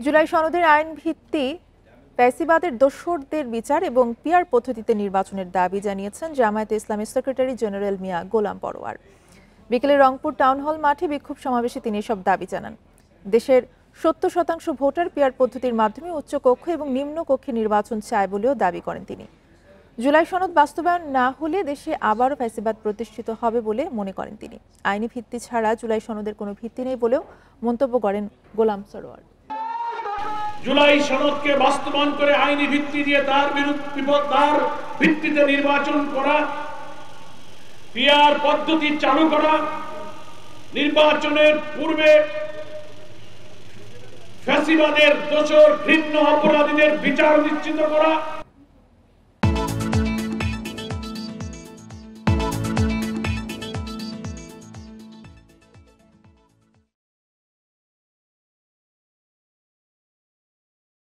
জুলাই সনদের আইন ভিত্তি ফ্যাসিবাদের দোসরদের বিচার এবং পিআর পদ্ধতিতে নির্বাচনের দাবি জানিয়েছেন জামায়াতে ইসলামের সেক্রেটারি জেনারেল মিয়া গোলাম পরোয়ার। বিকেলে রংপুর টাউন হল মাঠে বিক্ষোভ সমাবেশে তিনি এসব দাবি জানান। দেশের ৭০% ভোটার পিআর পদ্ধতির মাধ্যমে উচ্চ কক্ষ এবং নিম্ন কক্ষে নির্বাচন চায় বলেও দাবি করেন তিনি। জুলাই সনদ বাস্তবায়ন না হলে দেশে আবারও ফ্যাসিবাদ প্রতিষ্ঠিত হবে বলে মনে করেন তিনি। আইনি ভিত্তি ছাড়া জুলাই সনদের কোনো ভিত্তি নেই বলেও মন্তব্য করেন গোলাম পরোয়ার। জুলাই সনদকে বাস্তবায়ন করে আইনি ভিত্তি দিয়ে তার ভিত্তিতে নির্বাচন করা, পিআর পদ্ধতি চালু করা, নির্বাচনের পূর্বে ফ্যাসিবাদের দোষর ঘৃণ্য অপরাধীদের বিচার নিশ্চিত করা,